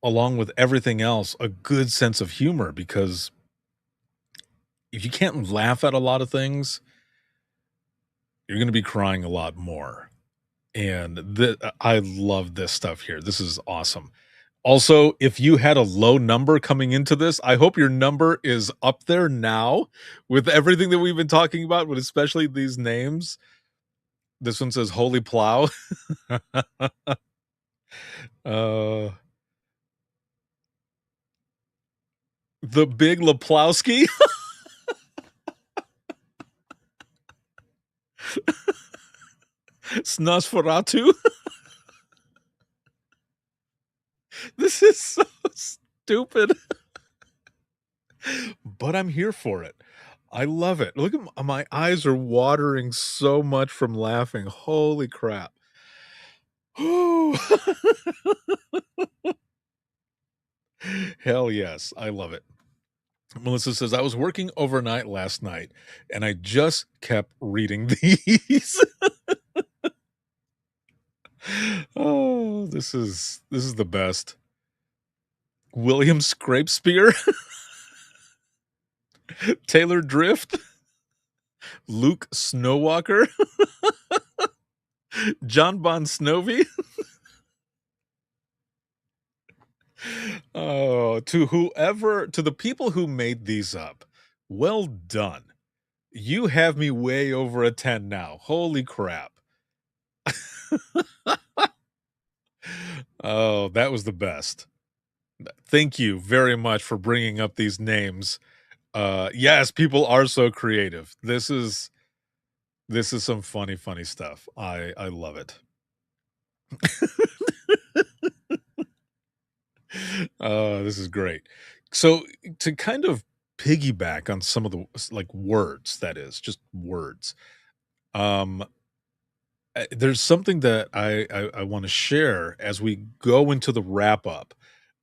along with everything else a good sense of humor because if you can't laugh at a lot of things, you're going to be crying a lot more. And I love this stuff here. This is awesome. Also, if you had a low number coming into this, I hope your number is up there now with everything that we've been talking about, but especially these names. This one says Holy Plow. uh, the Big Laplowski. Snosferatu. This is so stupid. But I'm here for it. I love it. Look at my eyes are watering so much from laughing. Holy crap. Hell yes. I love it. Melissa says, I was working overnight last night and I just kept reading these. Oh, this is the best. William Scrapespear, Taylor Drift, Luke Snowwalker, John Bon Snowy. Oh, to the people who made these up, well done. You have me way over a 10 now. Holy crap. Oh, that was the best. Thank you very much for bringing up these names. Yes, people are so creative. This is some funny stuff. I love it. This is great. So to kind of piggyback on some of the like words, that is just words. Um, there's something that I want to share as we go into the wrap up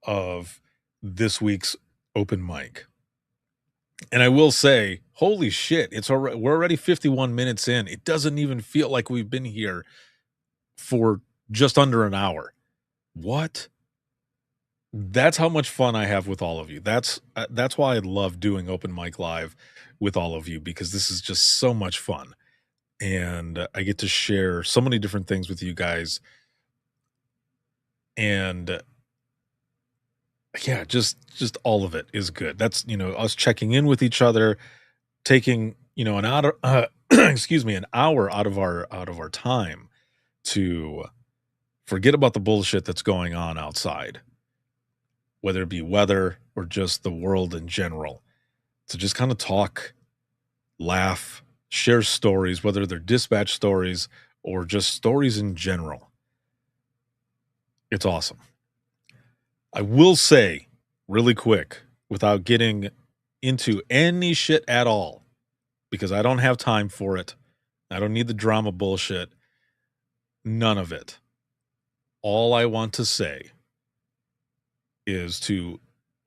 of this week's open mic. And I will say, holy shit, we're already 51 minutes in. It doesn't even feel like we've been here for just under an hour. What? That's how much fun I have with all of you. That's why I love doing open mic live with all of you, because this is just so much fun, and I get to share so many different things with you guys, and yeah, just all of it is good. That's, us checking in with each other, taking, an hour, excuse me, an hour out of our time to forget about the bullshit that's going on outside, whether it be weather or just the world in general, to just kind of talk, laugh, share stories, whether they're dispatch stories or just stories in general. It's awesome. I will say really quick, without getting into any shit at all, because I don't have time for it. I don't need the drama bullshit. None of it. All I want to say is to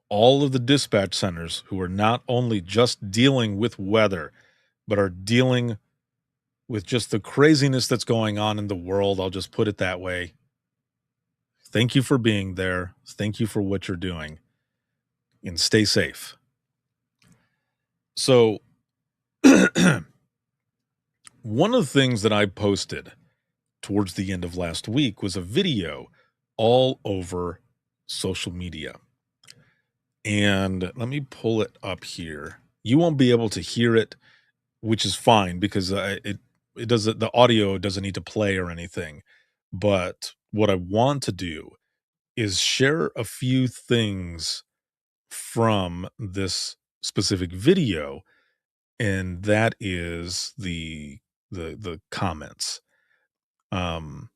all of the dispatch centers who are not only just dealing with weather, but are dealing with just the craziness that's going on in the world. I'll just put it that way. Thank you for being there. Thank you for what you're doing, and stay safe. So, one of the things that I posted towards the end of last week was a video all over social media. And let me pull it up here. You won't be able to hear it, which is fine because it doesn't the audio doesn't need to play or anything. But what I want to do is share a few things from this specific video, and that is the comments. Um,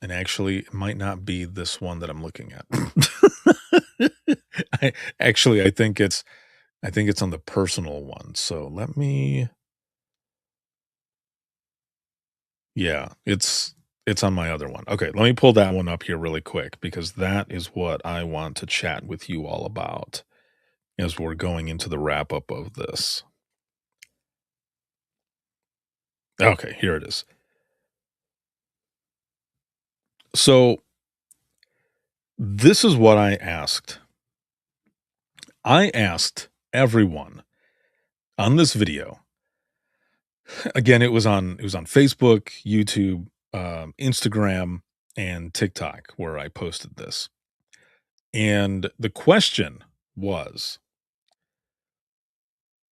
and actually, it might not be this one that I'm looking at. I think it's on the personal one. So let me. Yeah, it's on my other one. Okay, let me pull that one up here really quick because that is what I want to chat with you all about as we're going into the wrap up of this. Okay, here it is. So this is what I asked. I asked everyone on this video. Again, it was on Facebook, YouTube, Instagram, and TikTok where I posted this. And the question was,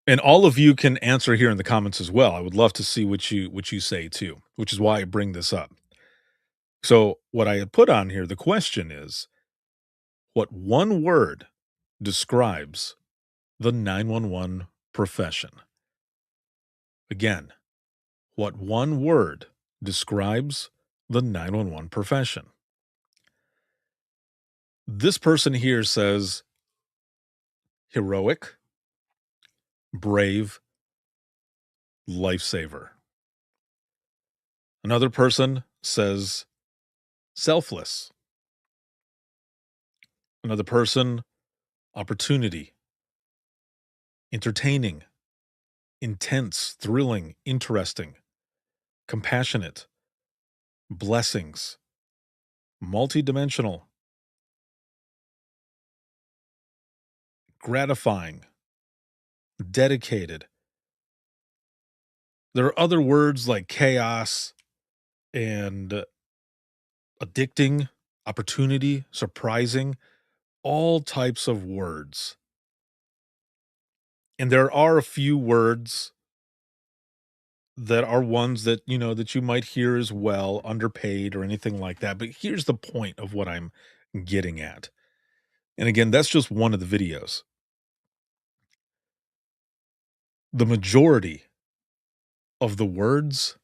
and all of you can answer here in the comments as well. I would love to see what you say too, which is why I bring this up. So, what I had put on here, the question is, what one word describes the 911 profession? Again, what one word describes the 911 profession? This person here says heroic, brave, lifesaver. Another person says selfless. Another person, opportunity, entertaining, intense, thrilling, interesting, compassionate, blessings, multidimensional, gratifying, dedicated. There are other words like chaos and addicting, opportunity, surprising, all types of words. And there are a few words that are ones that, that you might hear as well, underpaid or anything like that. But here's the point of what I'm getting at. And again, that's just one of the videos. The majority of the words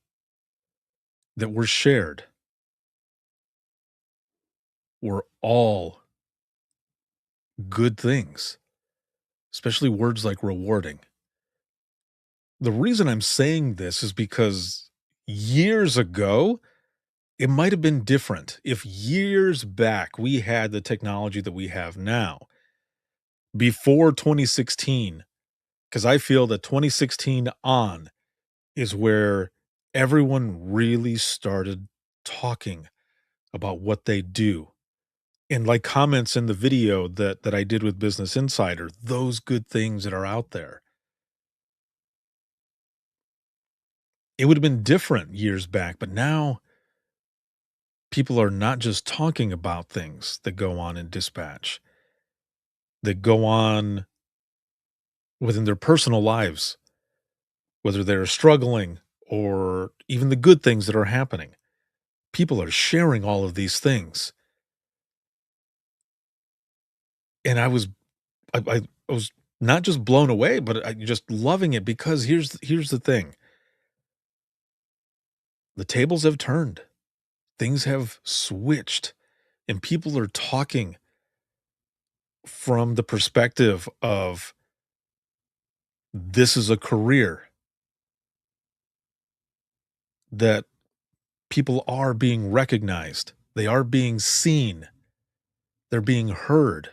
that were shared were all good things, especially words like rewarding. The reason I'm saying this is because years ago, it might have been different. If years back we had the technology that we have now, before 2016, because I feel that 2016 on is where everyone really started talking about what they do. And like comments in the video that I did with Business Insider, those good things that are out there. It would have been different years back, but now people are not just talking about things that go on in dispatch, that go on within their personal lives, whether they're struggling or even the good things that are happening. People are sharing all of these things. And I was not just blown away, but I just loving it because here's the thing. The tables have turned. Things have switched and people are talking from the perspective of this is a career that people are being recognized. They are being seen. They're being heard.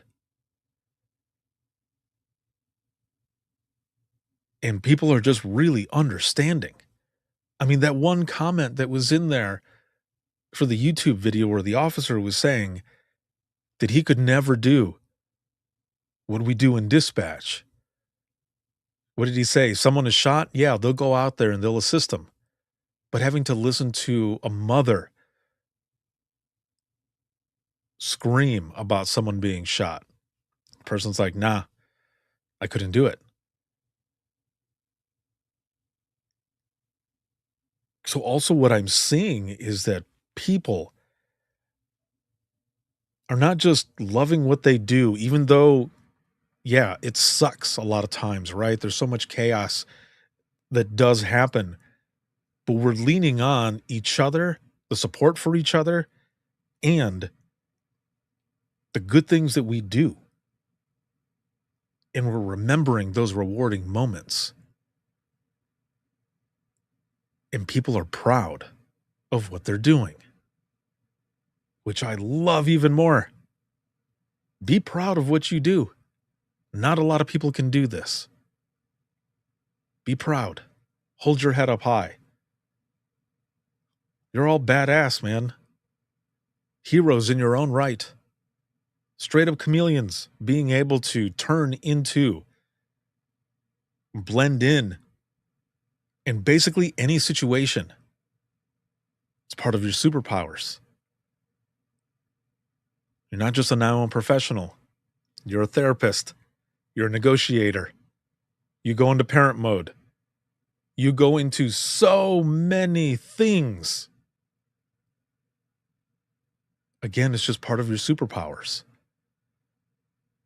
And people are just really understanding. I mean, that one comment that was in there for the YouTube video where the officer was saying that he could never do what we do in dispatch. What did he say? Someone is shot? Yeah, they'll go out there and they'll assist them. But having to listen to a mother scream about someone being shot, the person's like, nah, I couldn't do it. So also what I'm seeing is that people are not just loving what they do, even though, yeah, it sucks a lot of times, right? There's so much chaos that does happen, but we're leaning on each other, the support for each other, and the good things that we do. And we're remembering those rewarding moments. And people are proud of what they're doing, which I love even more. Be proud of what you do. Not a lot of people can do this. Be proud. Hold your head up high. You're all badass, man. Heroes in your own right. Straight up chameleons, being able to turn into, blend in basically any situation. It's part of your superpowers. You're not just a 911 professional. You're a therapist. You're a negotiator. You go into parent mode. You go into so many things. Again, it's just part of your superpowers.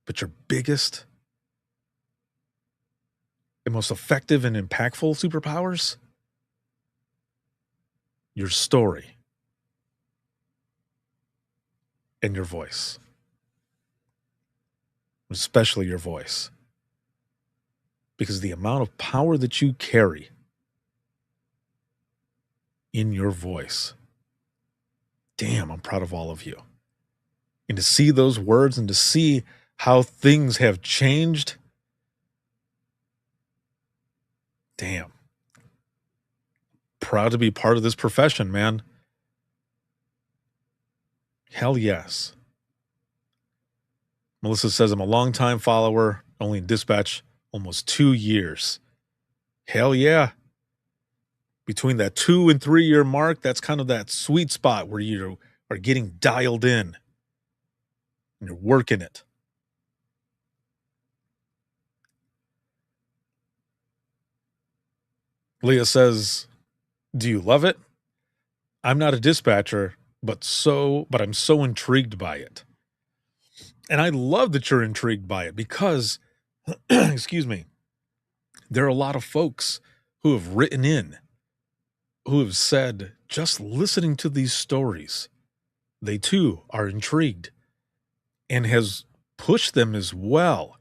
But your biggest and most effective and impactful superpowers? Your story and your voice. Especially your voice. Because the amount of power that you carry in your voice. Damn, I'm proud of all of you. And to see those words and to see how things have changed. Damn. Proud to be part of this profession, man. Hell yes. Melissa says, I'm a longtime follower. only in dispatch almost 2 years. Hell yeah. Between that 2 and 3 year mark, that's kind of that sweet spot where you are getting dialed in and you're working it. Leah says, "Do you love it? I'm not a dispatcher, but I'm so intrigued by it." And I love that you're intrigued by it because excuse me, there are a lot of folks who have written in who have said just listening to these stories, they too are intrigued and has pushed them as well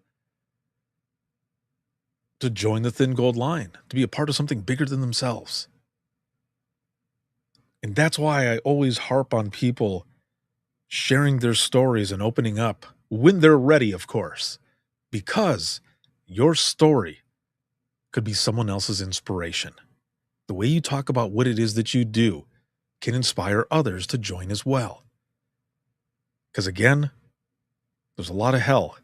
to join the Thin Gold Line, to be a part of something bigger than themselves. And that's why I always harp on people sharing their stories and opening up when they're ready, of course, because your story could be someone else's inspiration. The way you talk about what it is that you do can inspire others to join as well. Because again, there's a lot of hell,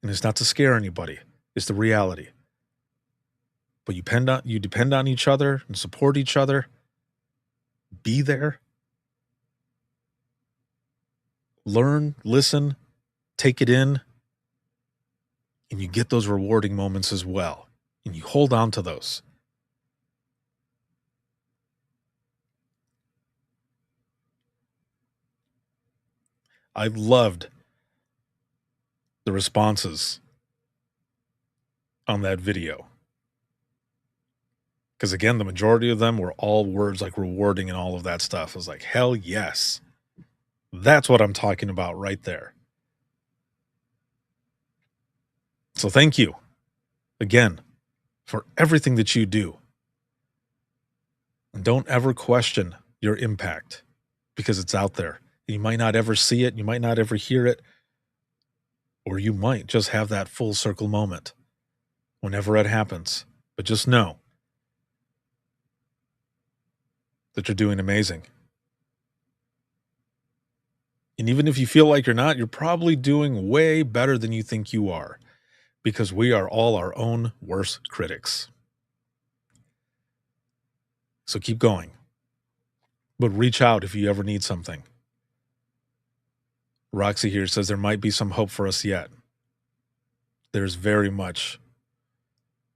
and it's not to scare anybody, it's the reality. But you depend on each other and support each other. Be there. Learn, listen, take it in, and you get those rewarding moments as well. And you hold on to those. I loved the responses on that video. Because again, the majority of them were all words like rewarding and all of that stuff. I was like, hell yes. That's what I'm talking about right there. So thank you again for everything that you do. And don't ever question your impact because it's out there. You might not ever see it. You might not ever hear it. Or you might just have that full circle moment whenever it happens. But just know that you're doing amazing. And even if you feel like you're not, you're probably doing way better than you think you are because we are all our own worst critics. So keep going, but reach out if you ever need something. Roxy here says there might be some hope for us yet. There's very much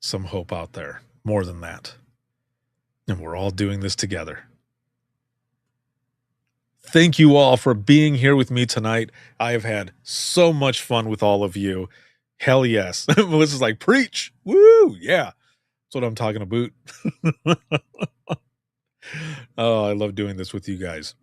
some hope out there, more than that. And we're all doing this together. Thank you all for being here with me tonight. I have had so much fun with all of you. Hell yes. Melissa's like, preach. Woo. Yeah. That's what I'm talking about. Oh, I love doing this with you guys.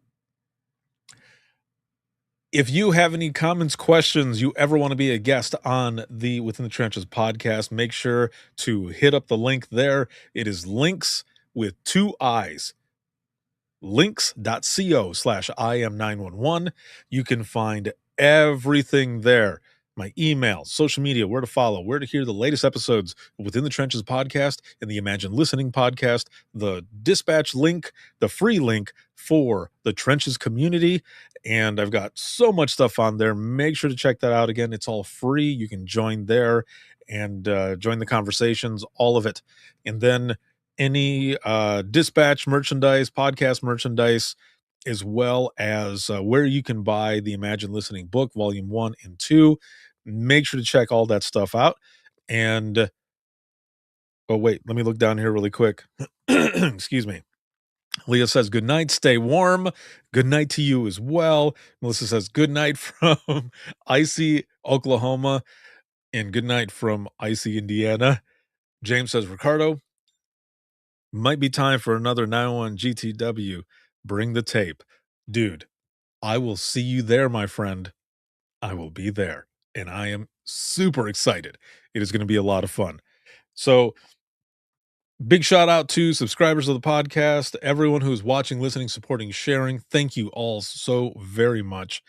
If you have any comments, questions, you ever want to be a guest on the Within the Trenches podcast, make sure to hit up the link there. It is links with 2 I's. links.co/IM911. You can find everything there. My email, social media, where to follow, where to hear the latest episodes Within the Trenches podcast and the Imagine Listening podcast, the dispatch link, the free link for the Trenches community. And I've got so much stuff on there. Make sure to check that out. Again, it's all free. You can join there and join the conversations, all of it. And then any dispatch merchandise, podcast merchandise, as well as where you can buy the Imagine Listening book, volume 1 and 2. Make sure to check all that stuff out. And oh, wait, let me look down here really quick. Excuse me. Leah says, good night, stay warm. Good night to you as well. Melissa says, good night from icy Oklahoma and good night from icy Indiana. James says, Ricardo, might be time for another 911 GTW. Bring the tape. Dude, I will see you there, my friend. I will be there. And I am super excited. It is going to be a lot of fun. So big shout out to subscribers of the podcast, everyone who's watching, listening, supporting, sharing. Thank you all so very much.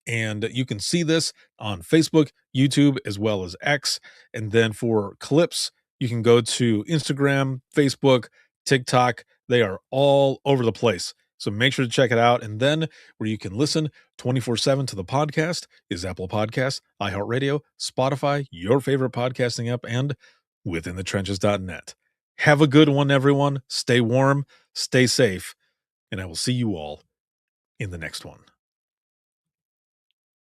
And you can see this on Facebook, YouTube, as well as X. And then for clips, you can go to Instagram, Facebook, TikTok. They are all over the place. So make sure to check it out. And then where you can listen 24/7 to the podcast is Apple Podcasts, iHeartRadio, Spotify, your favorite podcasting app, and withinthetrenches.net. Have a good one, everyone. Stay warm, stay safe, and I will see you all in the next one.